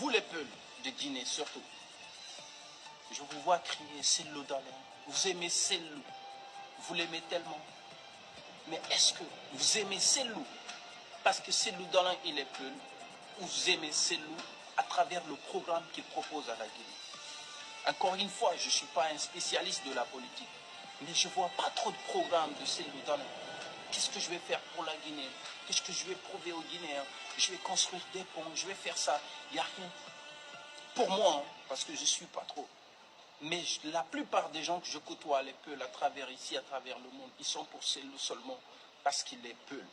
Vous les Peuls de Guinée surtout, je vous vois crier Cellou Dalein. Vous aimez Cellou, vous l'aimez tellement. Mais est-ce que vous aimez Cellou parce que Cellou Dalein il est Peul, ou vous aimez Cellou à travers le programme qu'il propose à la Guinée? Encore une fois, je ne suis pas un spécialiste de la politique, mais je ne vois pas trop de programme de Cellou Dalein. Qu'est-ce que je vais faire pour la Guinée? Qu'est-ce que je vais prouver aux Guinéens? Je vais construire des ponts, je vais faire ça. Il n'y a rien. Pour moi, hein, parce que je ne suis pas trop. Mais la plupart des gens que je côtoie, les Peuls, à travers ici, à travers le monde, ils sont pour Cellou seulement parce qu'il est Peul.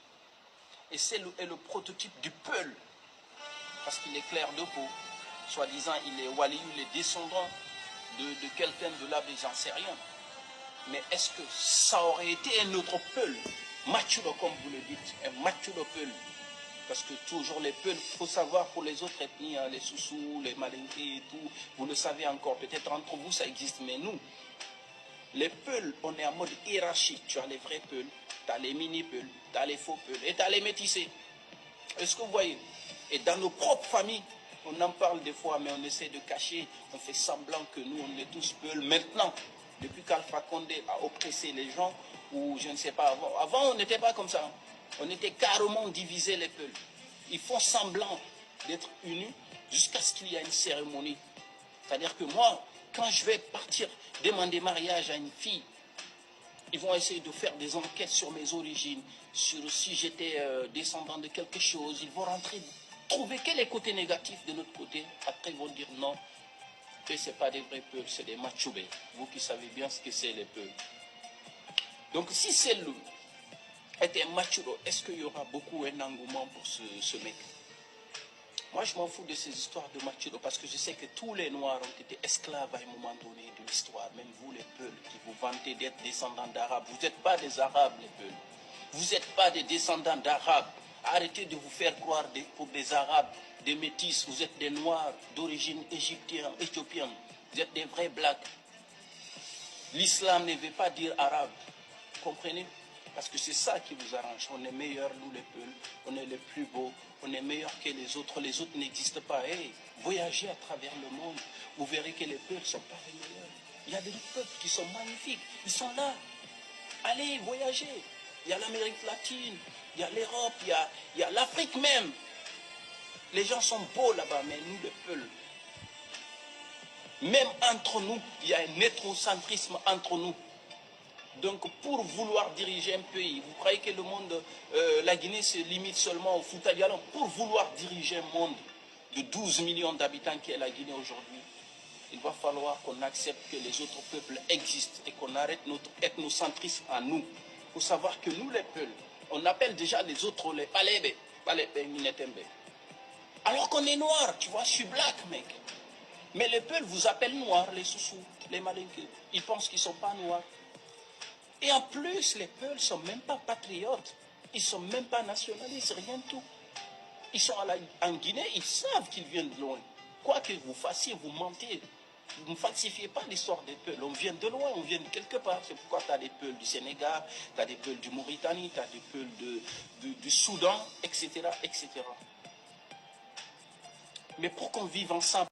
Et Cellou est le prototype du Peul, parce qu'il est clair de peau. Soi-disant, il est Waliou, il est descendant de quelqu'un de là, j'en sais rien. Mais est-ce que ça aurait été un autre Peul, Machulo comme vous le dites, un Machulo Peul? Parce que toujours les Peuls, il faut savoir pour les autres ethnies, hein, les Soussous, les Malinké et tout, vous le savez encore, peut-être entre vous ça existe, mais nous, les Peuls, on est en mode hiérarchie. Tu as les vrais Peuls, tu as les mini-Peuls, tu as les faux Peuls et tu as les métissés. Est-ce que vous voyez? Et dans nos propres familles, on en parle des fois, mais on essaie de cacher, on fait semblant que nous, on est tous Peuls. Maintenant, depuis qu'Alpha Condé a oppressé les gens, ou je ne sais pas, avant on n'était pas comme ça. On était carrément divisés les Peuls. Ils font semblant d'être unis jusqu'à ce qu'il y ait une cérémonie. C'est-à-dire que moi, quand je vais partir demander mariage à une fille, ils vont essayer de faire des enquêtes sur mes origines, sur si j'étais descendant de quelque chose. Ils vont rentrer, trouver quel est le côté négatif de notre côté. Après, ils vont dire non, que ce n'est pas des vrais Peuls, c'est des Machoubés. Vous qui savez bien ce que c'est les Peuls. Donc si Cellou était un Machulo, est-ce qu'il y aura beaucoup un engouement pour ce mec? Moi, je m'en fous de ces histoires de Machulo parce que je sais que tous les Noirs ont été esclaves à un moment donné de l'histoire. Même vous, les Peuls, qui vous vantez d'être descendants d'Arabes. Vous n'êtes pas des Arabes, les Peuls. Vous n'êtes pas des descendants d'Arabes. Arrêtez de vous faire croire pour des Arabes, des Métis. Vous êtes des Noirs d'origine éthiopienne. Vous êtes des vrais Blacks. L'islam ne veut pas dire arabe. Vous comprenez? Parce que c'est ça qui vous arrange. On est meilleurs, nous les Peuls. On est les plus beaux. On est meilleurs que les autres. Les autres n'existent pas. Hey, voyagez à travers le monde. Vous verrez que les peuples ne sont pas les meilleurs. Il y a des peuples qui sont magnifiques. Ils sont là. Allez, voyagez. Il y a l'Amérique latine. Il y a l'Europe. Il y a l'Afrique même. Les gens sont beaux là-bas. Mais nous, les Peuls, même entre nous, il y a un éthrocentrisme entre nous. Donc pour vouloir diriger un pays, vous croyez que le monde, la Guinée se limite seulement au Fouta Djallon? Pour vouloir diriger un monde de 12 millions d'habitants qui est la Guinée aujourd'hui, il va falloir qu'on accepte que les autres peuples existent et qu'on arrête notre ethnocentrisme à nous. Il faut savoir que nous les peuples, on appelle déjà les autres les Palébé, Palébé, Minetembe. Alors qu'on est noirs, tu vois, je suis black mec. Mais les peuples vous appellent noirs, les Soussous, les Malinké. Ils pensent qu'ils ne sont pas noirs. Et en plus, les Peuls ne sont même pas patriotes. Ils ne sont même pas nationalistes, rien de tout. Ils sont en Guinée, ils savent qu'ils viennent de loin. Quoi que vous fassiez, vous mentez. Vous ne falsifiez pas l'histoire des Peuls. On vient de loin, on vient de quelque part. C'est pourquoi tu as des Peuls du Sénégal, tu as des Peuls du Mauritanie, tu as des Peuls du Soudan, etc., etc. Mais pour qu'on vive ensemble,